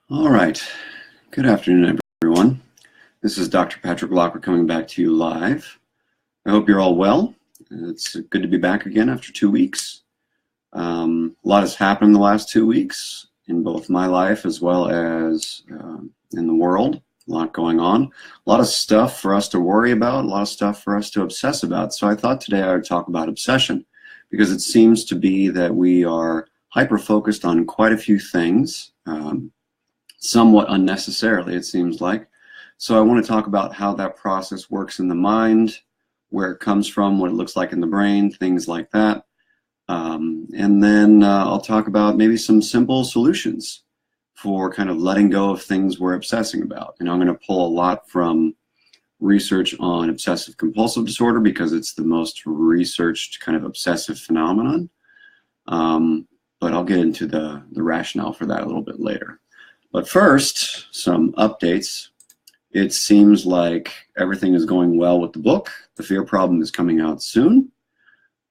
All right. Good afternoon, everyone. This is Dr. Patrick Lockwood coming back to you live. I hope you're all well. It's good to be back again after 2 weeks. A lot has happened in the last 2 weeks in both my life as well as in the world. A lot going on. A lot of stuff for us to worry about, a lot of stuff for us to obsess about. So I thought today I would talk about obsession because it seems to be that we are hyper-focused on quite a few things. Somewhat unnecessarily, it seems like. So I want to talk about how that process works in the mind, where it comes from, what it looks like in the brain, things like that. And then I'll talk about maybe some simple solutions for kind of letting go of things we're obsessing about. And I'm going to pull a lot from research on obsessive compulsive disorder because it's the most researched kind of obsessive phenomenon. But I'll get into the rationale for that a little bit later. But first, some updates. It seems like everything is going well with the book. The Fear Problem is coming out soon.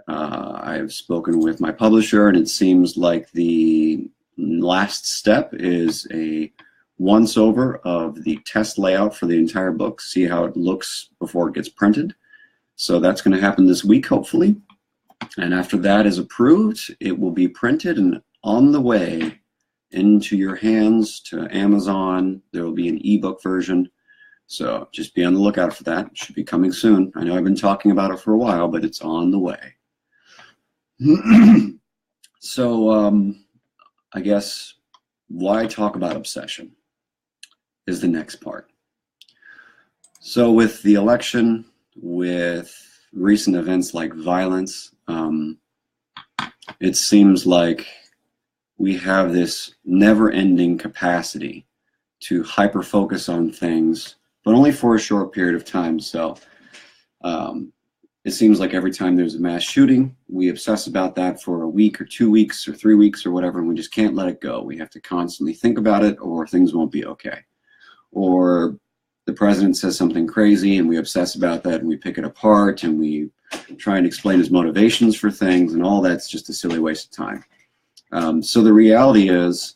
I've spoken with my publisher, and it seems like the last step is a once-over of the test layout for the entire book, see how it looks before it gets printed. So that's going to happen this week, hopefully. And after that is approved, it will be printed and on the way into your hands to Amazon. There will be an ebook version. So just be on the lookout for that. It should be coming soon. I know I've been talking about it for a while, but it's on the way. So I guess why talk about obsession is the next part. So with the election, with recent events like violence, it seems like we have this never-ending capacity to hyper-focus on things, but only for a short period of time. So it seems like every time there's a mass shooting, we obsess about that for a week or 2 weeks or 3 weeks or whatever, and we just can't let it go. We have to constantly think about it or things won't be okay. Or the president says something crazy and we obsess about that and we pick it apart and we try and explain his motivations for things, and all that's just a silly waste of time. So the reality is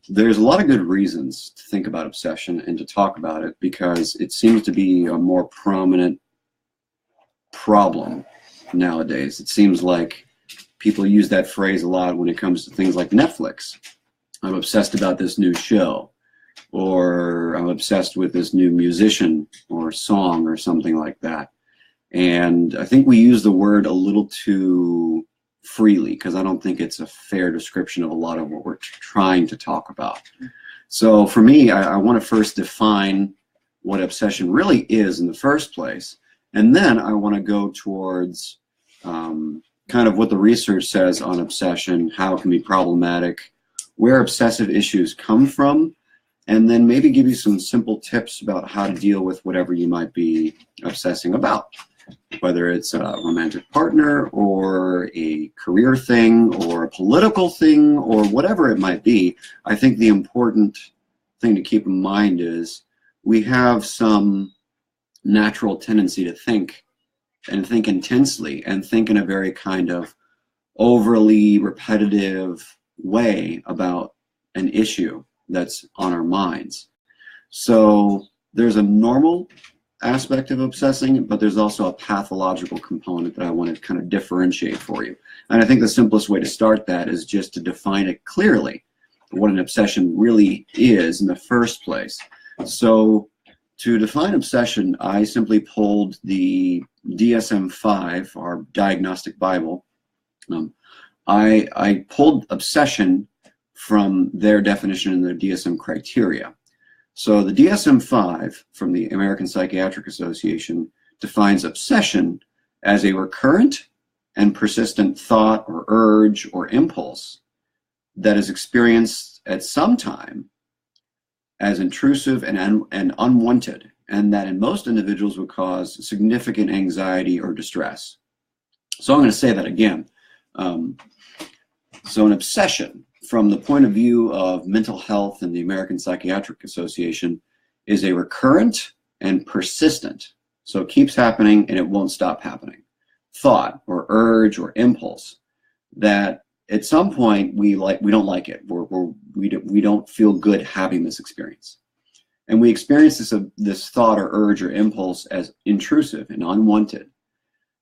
there's a lot of good reasons to think about obsession and to talk about it because it seems to be a more prominent problem nowadays. It seems like people use that phrase a lot when it comes to things like Netflix. I'm obsessed about this new show, or I'm obsessed with this new musician or song or something like that. And I think we use the word a little too freely because I don't think it's a fair description of a lot of what we're trying to talk about. So for me, I want to first define what obsession really is in the first place, and then I want to go towards kind of what the research says on obsession, how it can be problematic, where obsessive issues come from, and then maybe give you some simple tips about how to deal with whatever you might be obsessing about. Whether it's a romantic partner or a career thing or a political thing or whatever it might be, I think the important thing to keep in mind is we have some natural tendency to think and think intensely and think in a very kind of overly repetitive way about an issue that's on our minds. So there's a normal aspect of obsessing, but there's also a pathological component that I want to kind of differentiate for you. And I think the simplest way to start that is just to define it clearly, what an obsession really is in the first place. So to define obsession, I simply pulled the DSM-5, our diagnostic Bible. I pulled obsession from their definition and their DSM criteria. So the DSM-5 from the American Psychiatric Association defines obsession as a recurrent and persistent thought or urge or impulse that is experienced at some time as intrusive and unwanted, and that in most individuals would cause significant anxiety or distress. So I'm going to say that again. So an obsession, from the point of view of mental health and the American Psychiatric Association, is a recurrent and persistent, so it keeps happening and it won't stop happening, thought or urge or impulse that at some point we don't like it. We don't feel good having this experience, and we experience this thought or urge or impulse as intrusive and unwanted.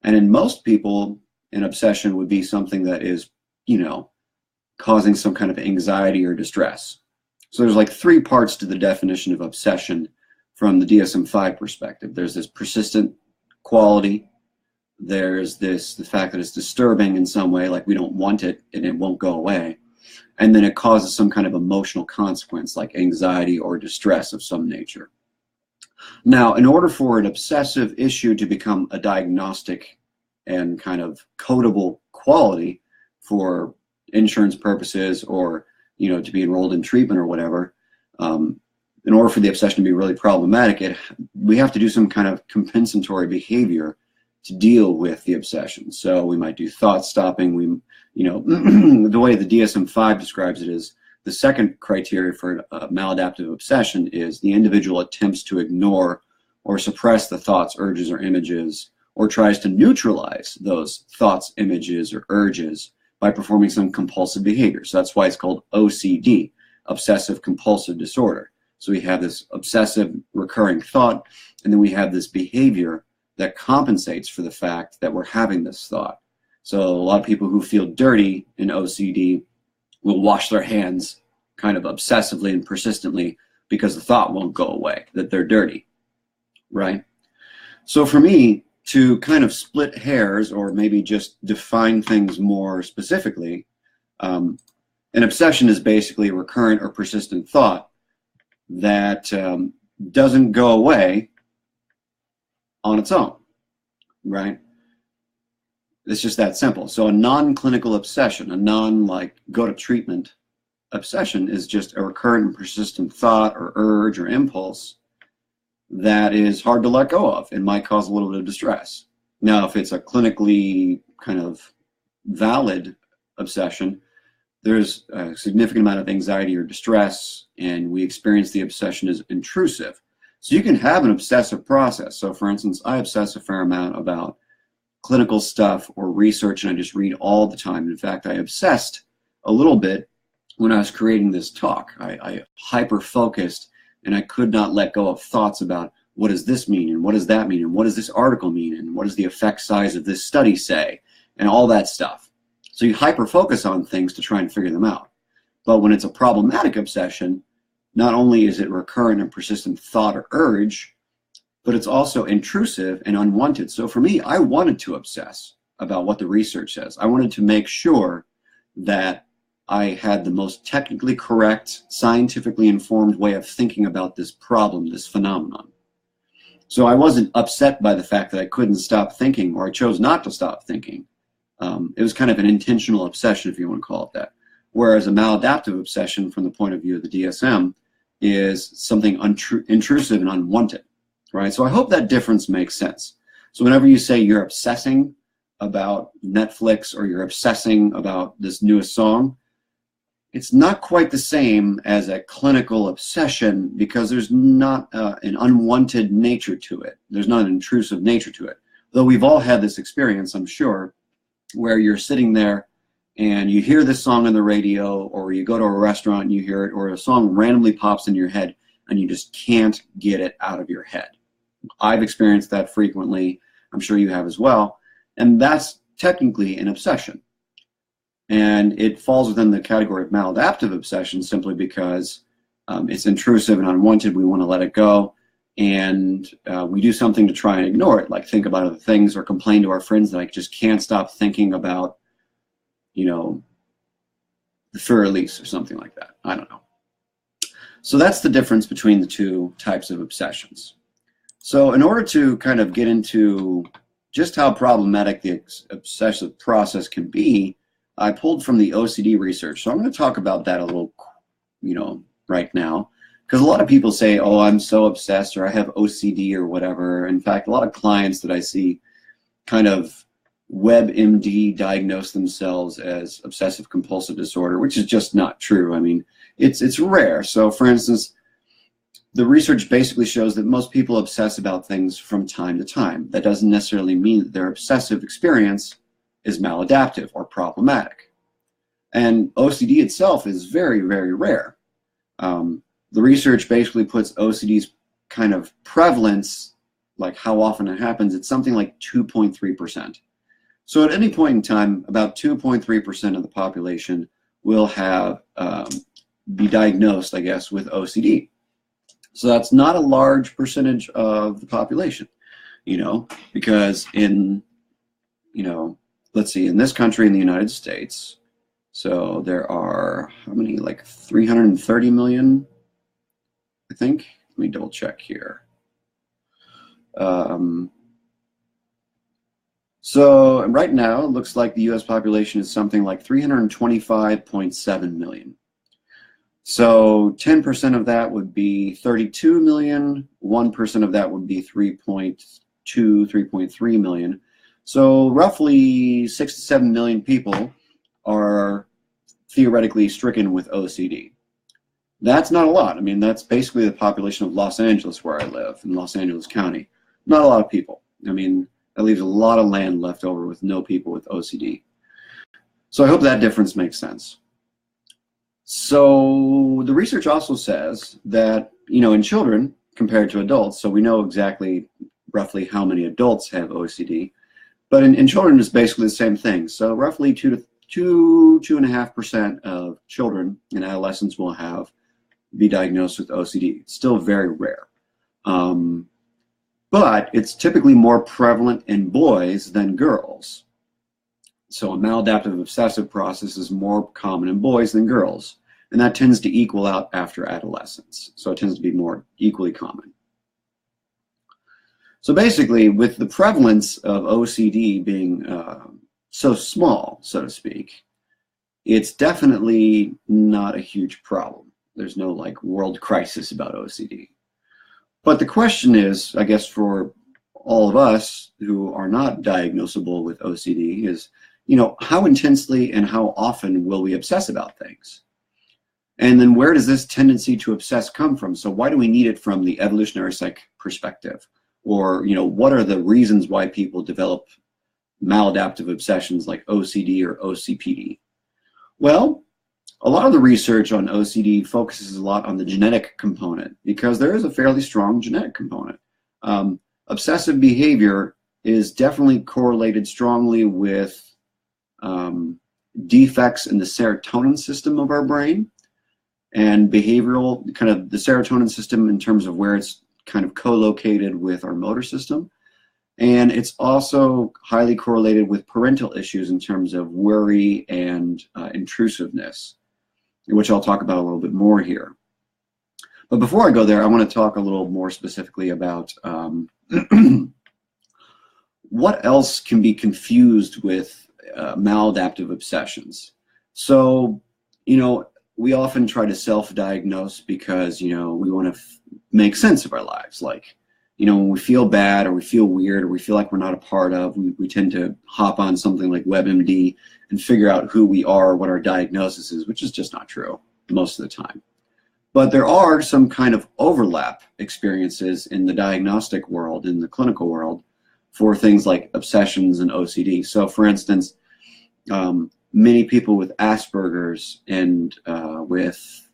And in most people, an obsession would be something that is, causing some kind of anxiety or distress. So there's like 3 parts to the definition of obsession from the DSM-5 perspective. There's this persistent quality. There's the fact that it's disturbing in some way, like we don't want it and it won't go away. And then it causes some kind of emotional consequence, like anxiety or distress of some nature. Now, in order for an obsessive issue to become a diagnostic and kind of codable quality for insurance purposes, or to be enrolled in treatment or whatever, in order for the obsession to be really problematic, we have to do some kind of compensatory behavior to deal with the obsession. So we might do thought stopping. The way the DSM-5 describes it is, the second criteria for a maladaptive obsession is the individual attempts to ignore or suppress the thoughts, urges, or images, or tries to neutralize those thoughts, images, or urges by performing some compulsive behavior. So that's why it's called OCD, obsessive compulsive disorder. So we have this obsessive recurring thought, and then we have this behavior that compensates for the fact that we're having this thought. So a lot of people who feel dirty in OCD will wash their hands kind of obsessively and persistently because the thought won't go away, that they're dirty, right? So for me, to kind of split hairs, or maybe just define things more specifically, an obsession is basically a recurrent or persistent thought that doesn't go away on its own, right? It's just that simple. So a non-clinical obsession, a go to treatment obsession, is just a recurrent and persistent thought or urge or impulse that is hard to let go of and might cause a little bit of distress. Now, if it's a clinically kind of valid obsession, there's a significant amount of anxiety or distress, and we experience the obsession as intrusive. So you can have an obsessive process. So for instance, I obsess a fair amount about clinical stuff or research, and I just read all the time. In fact, I obsessed a little bit when I was creating this talk. I hyper-focused, and I could not let go of thoughts about what does this mean, and what does that mean, and what does this article mean, and what does the effect size of this study say, and all that stuff. So you hyper-focus on things to try and figure them out. But when it's a problematic obsession, not only is it recurrent and persistent thought or urge, but it's also intrusive and unwanted. So for me, I wanted to obsess about what the research says. I wanted to make sure that I had the most technically correct, scientifically informed way of thinking about this problem, this phenomenon. So I wasn't upset by the fact that I couldn't stop thinking, or I chose not to stop thinking. It was kind of an intentional obsession, if you want to call it that. Whereas a maladaptive obsession, from the point of view of the DSM, is something intrusive and unwanted, right? So I hope that difference makes sense. So whenever you say you're obsessing about Netflix, or you're obsessing about this newest song, it's not quite the same as a clinical obsession, because there's not an unwanted nature to it. There's not an intrusive nature to it. Though we've all had this experience, I'm sure, where you're sitting there and you hear this song on the radio, or you go to a restaurant and you hear it, or a song randomly pops in your head and you just can't get it out of your head. I've experienced that frequently. I'm sure you have as well. And that's technically an obsession. And it falls within the category of maladaptive obsession simply because it's intrusive and unwanted. We want to let it go. And we do something to try and ignore it, like think about other things or complain to our friends that I just can't stop thinking about, the fur release or something like that. I don't know. So that's the difference between the two types of obsessions. So in order to kind of get into just how problematic the obsessive process can be, I pulled from the OCD research. So I'm going to talk about that a little, right now. Because a lot of people say, oh, I'm so obsessed, or I have OCD or whatever. In fact, a lot of clients that I see kind of WebMD diagnose themselves as obsessive compulsive disorder, which is just not true. I mean, it's rare. So for instance, the research basically shows that most people obsess about things from time to time. That doesn't necessarily mean that their obsessive experience is maladaptive or problematic. And OCD itself is very, very rare. The research basically puts OCD's kind of prevalence, like how often it happens, it's something like 2.3%. So at any point in time, about 2.3% of the population will have be diagnosed, I guess, with OCD. So that's not a large percentage of the population, because in, let's see, in this country, in the United States, so there are, how many, like 330 million, I think? Let me double check here. So right now, it looks like the US population is something like 325.7 million. So 10% of that would be 32 million, 1% of that would be 3.2, 3.3 million. So roughly 6 to 7 million people are theoretically stricken with OCD. That's not a lot. I mean, that's basically the population of Los Angeles, where I live, in Los Angeles County. Not a lot of people. I mean, that leaves a lot of land left over with no people with OCD. So I hope that difference makes sense. So the research also says that, in children compared to adults, so we know exactly roughly how many adults have OCD, but in children it's basically the same thing. So roughly 2.5% of children and adolescents will be diagnosed with OCD. It's still very rare. But it's typically more prevalent in boys than girls. So a maladaptive obsessive process is more common in boys than girls, and that tends to equal out after adolescence. So it tends to be more equally common. So basically, with the prevalence of OCD being so small, so to speak, it's definitely not a huge problem. There's no like world crisis about OCD. But the question is, I guess for all of us who are not diagnosable with OCD is, how intensely and how often will we obsess about things? And then where does this tendency to obsess come from? So why do we need it from the evolutionary psych perspective? Or, what are the reasons why people develop maladaptive obsessions like OCD or OCPD? Well, a lot of the research on OCD focuses a lot on the genetic component because there is a fairly strong genetic component. Obsessive behavior is definitely correlated strongly with defects in the serotonin system of our brain and behavioral, kind of the serotonin system in terms of where it's kind of co-located with our motor system. And it's also highly correlated with parental issues in terms of worry and intrusiveness, which I'll talk about a little bit more here. But before I go there, I want to talk a little more specifically about what else can be confused with maladaptive obsessions. So, we often try to self-diagnose because, we want to make sense of our lives. Like, when we feel bad or we feel weird or we feel like we're not a part of, we tend to hop on something like WebMD and figure out who we are, what our diagnosis is, which is just not true most of the time. But there are some kind of overlap experiences in the diagnostic world, in the clinical world, for things like obsessions and OCD. So for instance, many people with Asperger's and with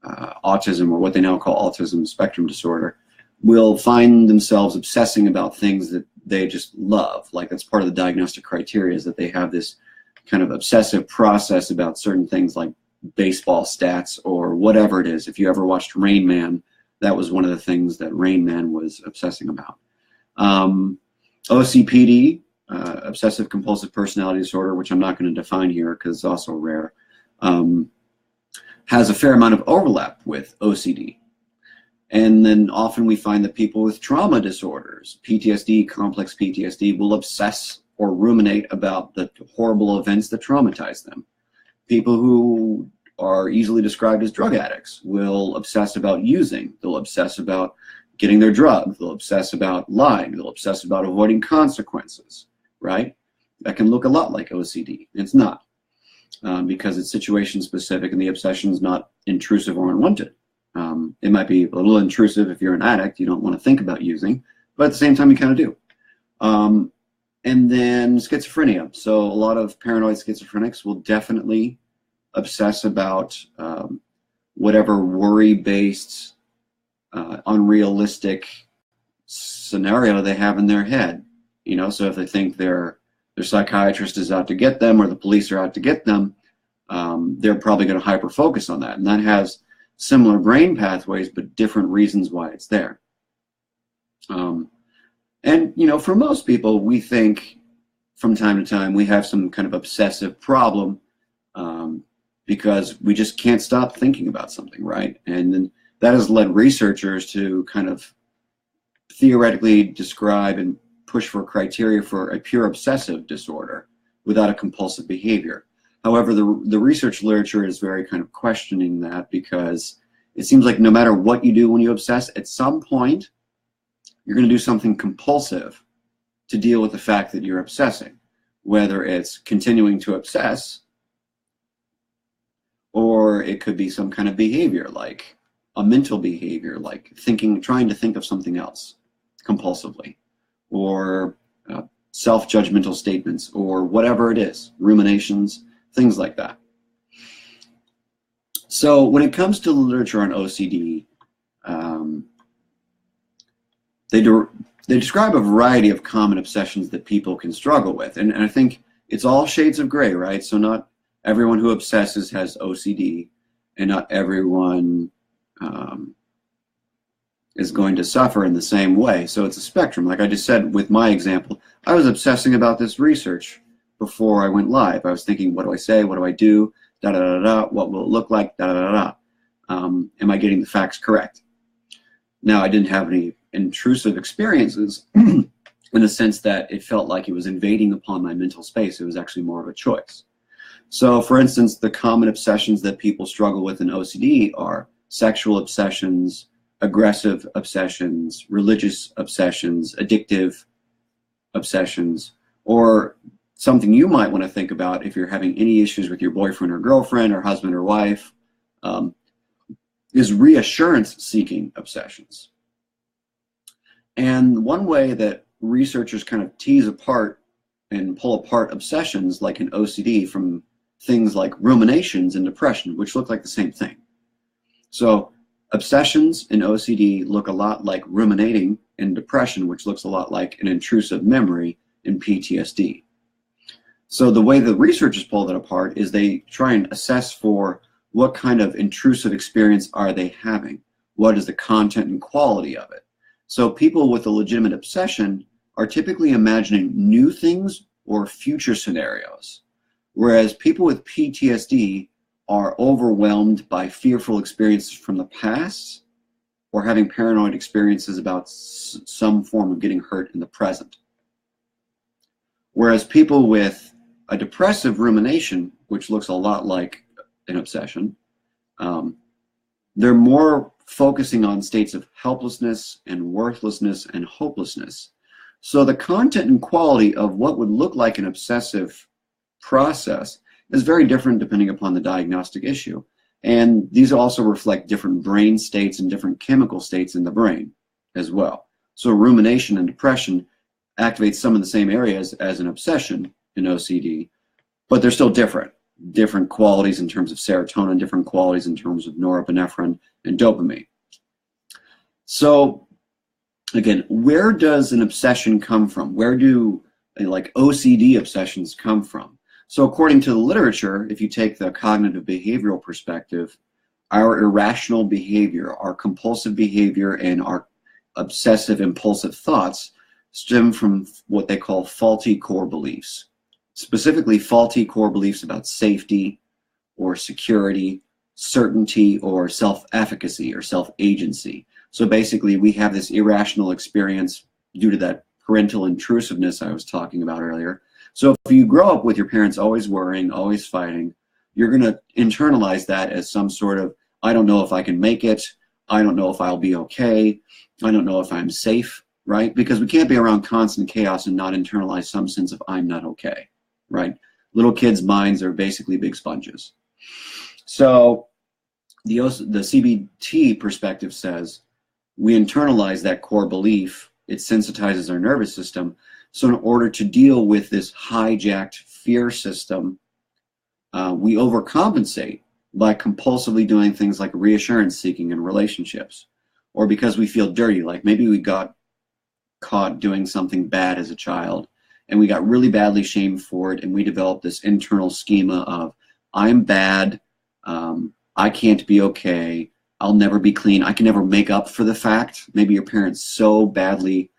autism, or what they now call autism spectrum disorder, will find themselves obsessing about things that they just love. Like that's part of the diagnostic criteria, is that they have this kind of obsessive process about certain things like baseball stats or whatever it is. If you ever watched Rain Man, that was one of the things that Rain Man was obsessing about. OCPD, obsessive compulsive personality disorder, which I'm not going to define here because it's also rare, has a fair amount of overlap with OCD. And then often we find that people with trauma disorders, PTSD, complex PTSD, will obsess or ruminate about the horrible events that traumatize them. People who are easily described as drug addicts will obsess about using. They'll obsess about getting their drug. They'll obsess about lying. They'll obsess about avoiding consequences, right? That can look a lot like OCD. It's not, because it's situation specific and the obsession is not intrusive or unwanted. It might be a little intrusive if you're an addict. You don't want to think about using, but at the same time you kind of do. And then schizophrenia. So a lot of paranoid schizophrenics will definitely obsess about whatever worry-based, unrealistic scenario they have in their head. You know, so if they think their psychiatrist is out to get them or the police are out to get them, they're probably going to hyper-focus on that. And that has similar brain pathways, but different reasons why it's there. And, you know, for most people, we think from time to time we have some kind of obsessive problem because we just can't stop thinking about something, right? And then that has led researchers to kind of theoretically describe and push for criteria for a pure obsessive disorder without a compulsive behavior. However, the research literature is very kind of questioning that, because it seems like no matter what you do when you obsess, at some point you're going to do something compulsive to deal with the fact that you're obsessing, whether it's continuing to obsess or it could be some kind of behavior, like a mental behavior, like trying to think of something else compulsively, or self-judgmental statements, or whatever it is, ruminations, things like that. So when it comes to the literature on OCD, they describe a variety of common obsessions that people can struggle with. And I think it's all shades of gray, right? So not everyone who obsesses has OCD, and not everyone is going to suffer in the same way. So it's a spectrum. Like I just said with my example, I was obsessing about this research before I went live. I was thinking, what do I say? What do I do? Da da da da. What will it look like? Da da da da. Am I getting the facts correct? Now, I didn't have any intrusive experiences in the sense that it felt like it was invading upon my mental space. It was actually more of a choice. So, for instance, the common obsessions that people struggle with in OCD are sexual obsessions, aggressive obsessions, religious obsessions, addictive obsessions, or something you might want to think about if you're having any issues with your boyfriend or girlfriend or husband or wife, is reassurance-seeking obsessions. And one way that researchers kind of tease apart and pull apart obsessions like in OCD from things like ruminations and depression, which look like the same thing. So obsessions in OCD look a lot like ruminating in depression, which looks a lot like an intrusive memory in PTSD. So the way the researchers pull that apart is they try and assess for what kind of intrusive experience are they having? What is the content and quality of it? So people with a legitimate obsession are typically imagining new things or future scenarios, whereas people with PTSD are overwhelmed by fearful experiences from the past or having paranoid experiences about some form of getting hurt in the present. Whereas people with a depressive rumination, which looks a lot like an obsession, they're more focusing on states of helplessness and worthlessness and hopelessness. So the content and quality of what would look like an obsessive process is very different depending upon the diagnostic issue. And these also reflect different brain states and different chemical states in the brain as well. So rumination and depression activates some of the same areas as an obsession in OCD, but they're still different. Different qualities in terms of serotonin, different qualities in terms of norepinephrine and dopamine. So again, where does an obsession come from? Where do like OCD obsessions come from? So according to the literature, if you take the cognitive behavioral perspective, our irrational behavior, our compulsive behavior, and our obsessive impulsive thoughts stem from what they call faulty core beliefs. Specifically, faulty core beliefs about safety or security, certainty, or self-efficacy or self-agency. So basically, we have this irrational experience due to that parental intrusiveness I was talking about earlier. So if you grow up with your parents always worrying, always fighting, you're going to internalize that as some sort of, I don't know if I can make it, I don't know if I'll be okay, I don't know if I'm safe, right? Because we can't be around constant chaos and not internalize some sense of I'm not okay, right? Little kids' minds are basically big sponges. So the CBT perspective says we internalize that core belief, it sensitizes our nervous system. So in order to deal with this hijacked fear system, We overcompensate by compulsively doing things like reassurance seeking in relationships, or because we feel dirty, like maybe we got caught doing something bad as a child and we got really badly shamed for it, and we developed this internal schema of, I'm bad, I can't be okay, I'll never be clean, I can never make up for the fact. Maybe your parents so badly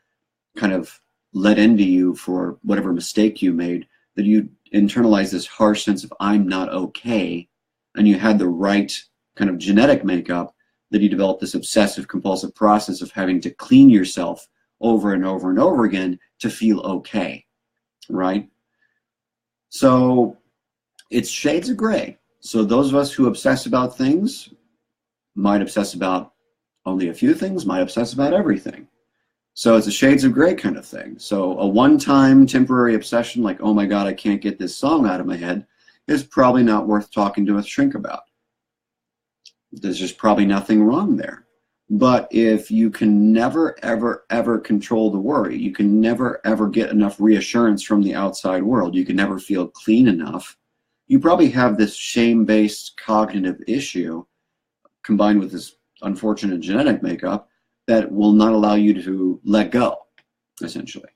kind of let into you for whatever mistake you made that you internalize this harsh sense of I'm not okay, and you had the right kind of genetic makeup, that you develop this obsessive compulsive process of having to clean yourself over and over and over again to feel okay, right? So it's shades of gray. So those of us who obsess about things might obsess about only a few things, might obsess about everything. So it's a shades of gray kind of thing. So a one-time temporary obsession like, oh my God, I can't get this song out of my head, is probably not worth talking to a shrink about. There's just probably nothing wrong there. But if you can never, ever, ever control the worry, you can never, ever get enough reassurance from the outside world, you can never feel clean enough, you probably have this shame-based cognitive issue combined with this unfortunate genetic makeup that will not allow you to let go, essentially.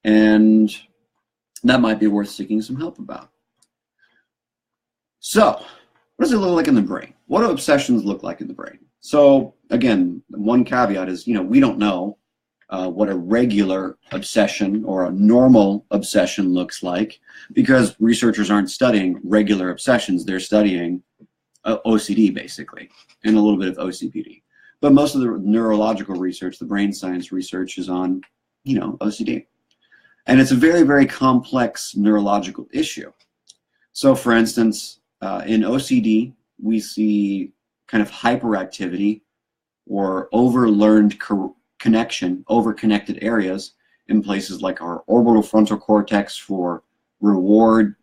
And that might be worth seeking some help about. So, what does it look like in the brain? What do obsessions look like in the brain? So, again, one caveat is, we don't know what a regular obsession or a normal obsession looks like, because researchers aren't studying regular obsessions. They're studying OCD, basically, and a little bit of OCPD. But most of the neurological research, the brain science research, is on, OCD. And it's a very, very complex neurological issue. So, for instance, in OCD, we see kind of hyperactivity or overlearned connection, over-connected areas in places like our orbital frontal cortex for reward,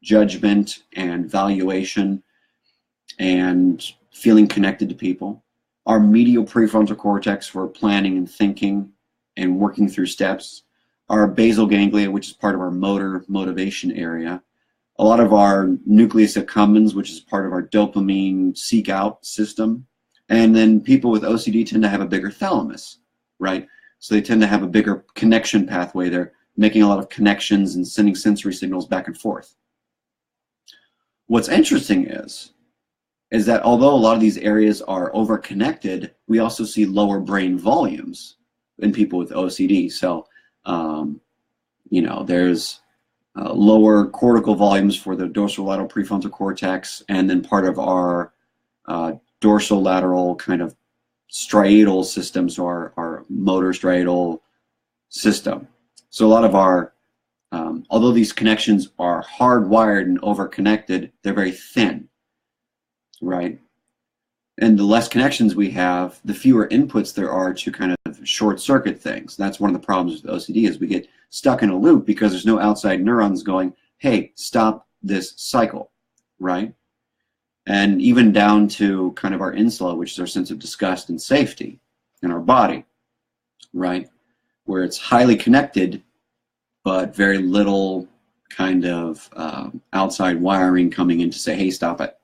judgment, and valuation, and feeling connected to people. Our medial prefrontal cortex for planning and thinking and working through steps. Our basal ganglia, which is part of our motivation area. A lot of our nucleus accumbens, which is part of our dopamine seek-out system. And then people with OCD tend to have a bigger thalamus, right? So they tend to have a bigger connection pathway. They're making a lot of connections and sending sensory signals back and forth. What's interesting is that although a lot of these areas are over-connected, we also see lower brain volumes in people with OCD. So, there's lower cortical volumes for the dorsolateral prefrontal cortex, and then part of our dorsolateral kind of striatal system, so our motor striatal system. So a lot of our, although these connections are hardwired and over-connected, they're very thin, right? And the less connections we have, the fewer inputs there are to kind of short-circuit things. That's one of the problems with OCD, is we get stuck in a loop because there's no outside neurons going, hey, stop this cycle, right? And even down to kind of our insula, which is our sense of disgust and safety in our body, right? Where it's highly connected, but very little kind of outside wiring coming in to say, hey, stop it.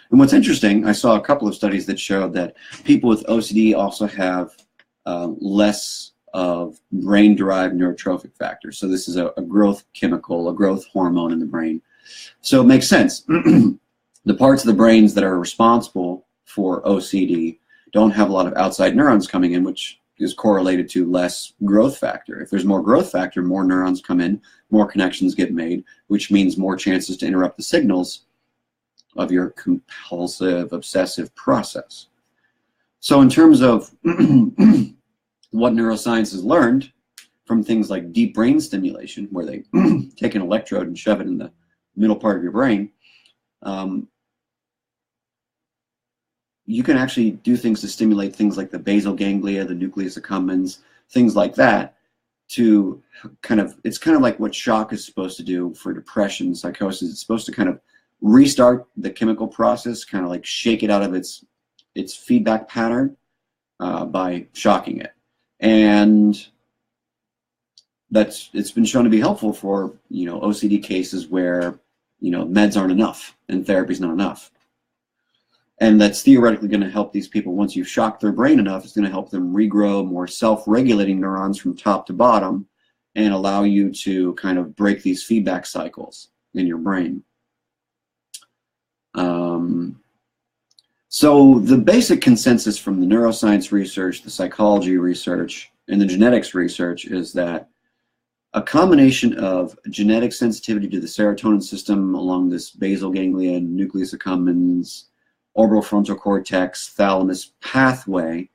And what's interesting, I saw a couple of studies that showed that people with OCD also have less of brain-derived neurotrophic factors. So this is a growth chemical, a growth hormone in the brain. So it makes sense. The parts of the brains that are responsible for OCD don't have a lot of outside neurons coming in, which is correlated to less growth factor. If there's more growth factor, more neurons come in, more connections get made, which means more chances to interrupt the signals of your compulsive, obsessive process. So in terms of what neuroscience has learned from things like deep brain stimulation, where they take an electrode and shove it in the middle part of your brain, you can actually do things to stimulate things like the basal ganglia, the nucleus accumbens, things like that, to kind of, it's kind of like what shock is supposed to do for depression, psychosis. It's supposed to kind of restart the chemical process, kind of like shake it out of its feedback pattern by shocking it. And it's been shown to be helpful for, OCD cases where, meds aren't enough and therapy's not enough. And that's theoretically going to help these people. Once you've shocked their brain enough, it's going to help them regrow more self-regulating neurons from top to bottom and allow you to kind of break these feedback cycles in your brain. So the basic consensus from the neuroscience research, the psychology research, and the genetics research is that a combination of genetic sensitivity to the serotonin system along this basal ganglia, nucleus accumbens, orbital frontal cortex, thalamus pathway,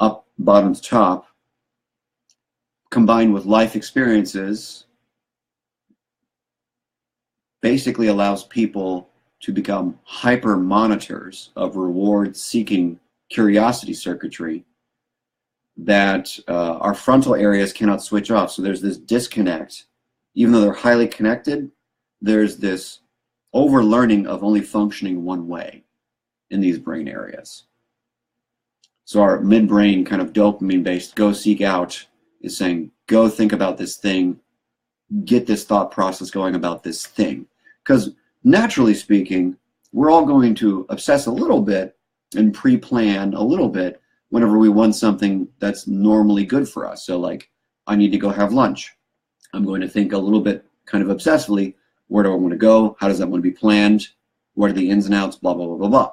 up, bottom to top, combined with life experiences, basically allows people to become hyper monitors of reward-seeking curiosity circuitry that our frontal areas cannot switch off. So there's this disconnect. Even though they're highly connected, there's this overlearning of only functioning one way in these brain areas. So our midbrain kind of dopamine-based go seek out is saying, go think about this thing, get this thought process going about this thing. Because naturally speaking, we're all going to obsess a little bit and pre-plan a little bit whenever we want something that's normally good for us. So like, I need to go have lunch. I'm going to think a little bit kind of obsessively, where do I want to go? How does that want to be planned? What are the ins and outs? Blah, blah, blah, blah, blah,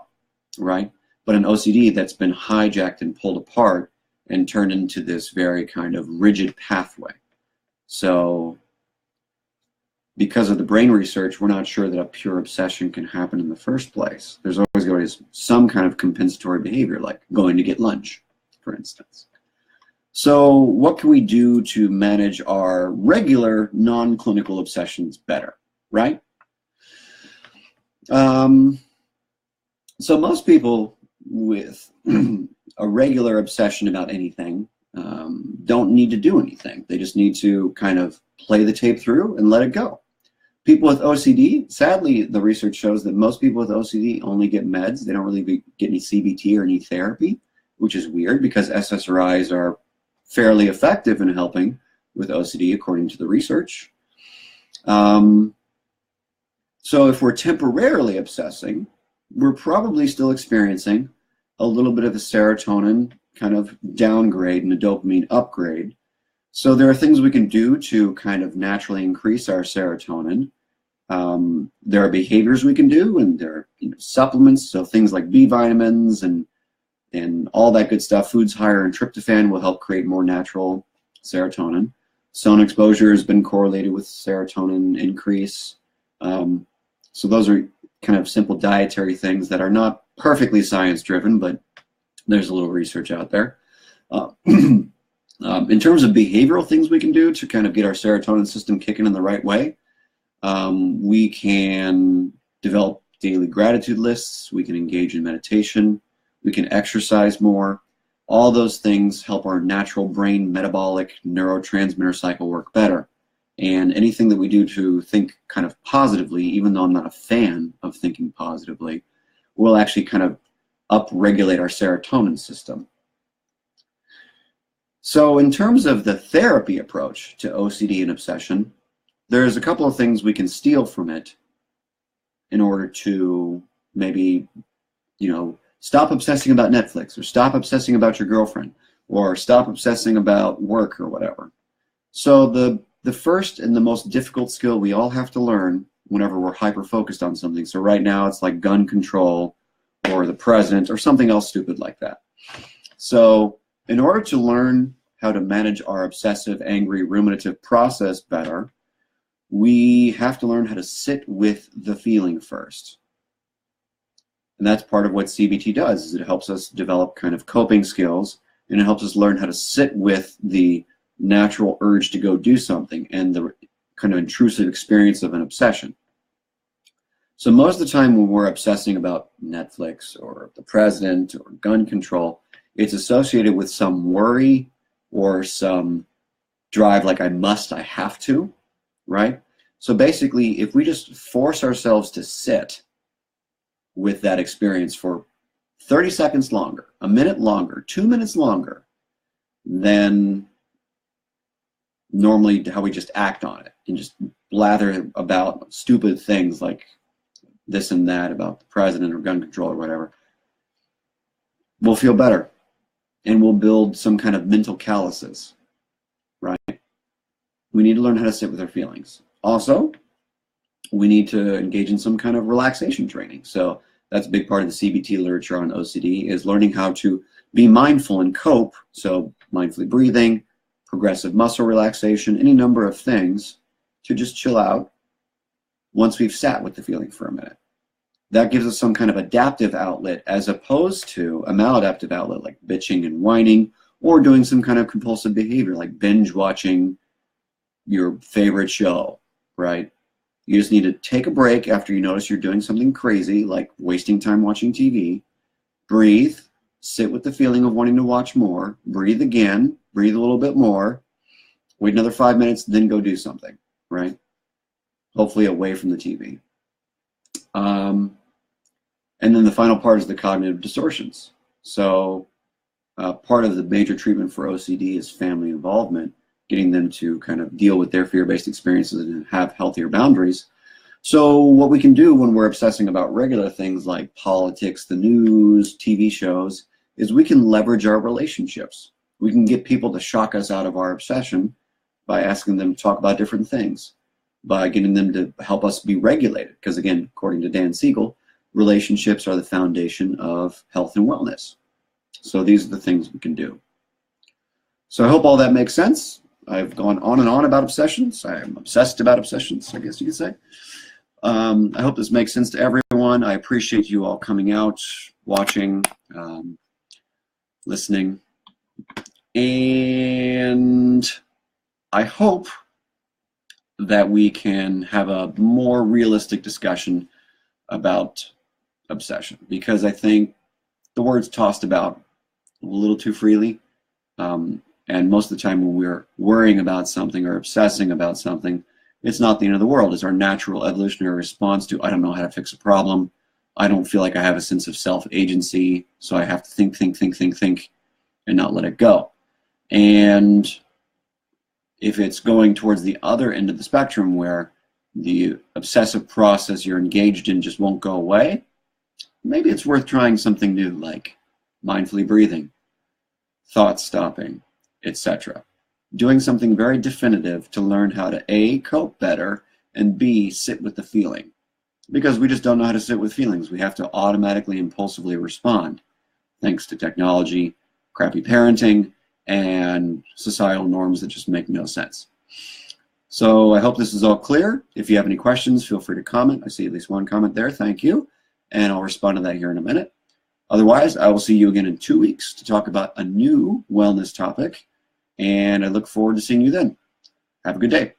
right? But an OCD that's been hijacked and pulled apart and turned into this very kind of rigid pathway. So because of the brain research, we're not sure that a pure obsession can happen in the first place. There's always going to be some kind of compensatory behavior, like going to get lunch, for instance. So what can we do to manage our regular non-clinical obsessions better, right? So most people with a regular obsession about anything don't need to do anything. They just need to kind of play the tape through and let it go. People with OCD, sadly, the research shows that most people with OCD only get meds. They don't really get any CBT or any therapy, which is weird because SSRIs are fairly effective in helping with OCD, according to the research. So if we're temporarily obsessing, we're probably still experiencing a little bit of a serotonin kind of downgrade and a dopamine upgrade. So there are things we can do to kind of naturally increase our serotonin. There are behaviors we can do, and there are supplements, so things like B vitamins and all that good stuff. Foods higher in tryptophan will help create more natural serotonin. Sun exposure has been correlated with serotonin increase. So those are kind of simple dietary things that are not perfectly science-driven, but there's a little research out there. In terms of behavioral things we can do to kind of get our serotonin system kicking in the right way, we can develop daily gratitude lists, we can engage in meditation, we can exercise more. All those things help our natural brain metabolic neurotransmitter cycle work better. And anything that we do to think kind of positively, even though I'm not a fan of thinking positively, will actually kind of upregulate our serotonin system. So in terms of the therapy approach to OCD and obsession, there's a couple of things we can steal from it in order to maybe, stop obsessing about Netflix, or stop obsessing about your girlfriend, or stop obsessing about work or whatever. So the first and the most difficult skill we all have to learn whenever we're hyper-focused on something. So right now it's like gun control or the president or something else stupid like that. So in order to learn how to manage our obsessive, angry, ruminative process better, we have to learn how to sit with the feeling first. And that's part of what CBT does, is it helps us develop kind of coping skills, and it helps us learn how to sit with the natural urge to go do something and the kind of intrusive experience of an obsession. So most of the time when we're obsessing about Netflix or the president or gun control, it's associated with some worry or some drive like I have to, right? So basically, if we just force ourselves to sit with that experience for 30 seconds longer, a minute longer, 2 minutes longer than normally how we just act on it and just blather about stupid things like this and that about the president or gun control or whatever, we'll feel better, and we'll build some kind of mental calluses, right? We need to learn how to sit with our feelings. Also, we need to engage in some kind of relaxation training. So that's a big part of the CBT literature on OCD, is learning how to be mindful and cope. So mindfully breathing, progressive muscle relaxation, any number of things to just chill out once we've sat with the feeling for a minute. That gives us some kind of adaptive outlet as opposed to a maladaptive outlet like bitching and whining, or doing some kind of compulsive behavior like binge watching your favorite show, right? You just need to take a break after you notice you're doing something crazy, like wasting time watching TV. Breathe, sit with the feeling of wanting to watch more, breathe again, breathe a little bit more, wait another 5 minutes, then go do something, right? Hopefully away from the TV. And then the final part is the cognitive distortions. So part of the major treatment for OCD is family involvement, getting them to kind of deal with their fear-based experiences and have healthier boundaries. So what we can do when we're obsessing about regular things like politics, the news, TV shows, is we can leverage our relationships. We can get people to shock us out of our obsession by asking them to talk about different things, by getting them to help us be regulated. Because again, according to Dan Siegel, relationships are the foundation of health and wellness. So these are the things we can do. So I hope all that makes sense. I've gone on and on about obsessions. I'm obsessed about obsessions, I guess you could say. I hope this makes sense to everyone. I appreciate you all coming out, watching, listening. And I hope that we can have a more realistic discussion about obsession, because I think the word's tossed about a little too freely. And most of the time when we're worrying about something or obsessing about something, it's not the end of the world. It's our natural evolutionary response to, I don't know how to fix a problem. I don't feel like I have a sense of self-agency, so I have to think, and not let it go. And if it's going towards the other end of the spectrum where the obsessive process you're engaged in just won't go away, maybe it's worth trying something new like mindfully breathing, thought stopping, etc. Doing something very definitive to learn how to A, cope better, and B, sit with the feeling. Because we just don't know how to sit with feelings. We have to automatically, impulsively respond, thanks to technology, crappy parenting, and societal norms that just make no sense. So I hope this is all clear. If you have any questions, feel free to comment. I see at least one comment there. Thank you. And I'll respond to that here in a minute. Otherwise, I will see you again in 2 weeks to talk about a new wellness topic. And I look forward to seeing you then. Have a good day.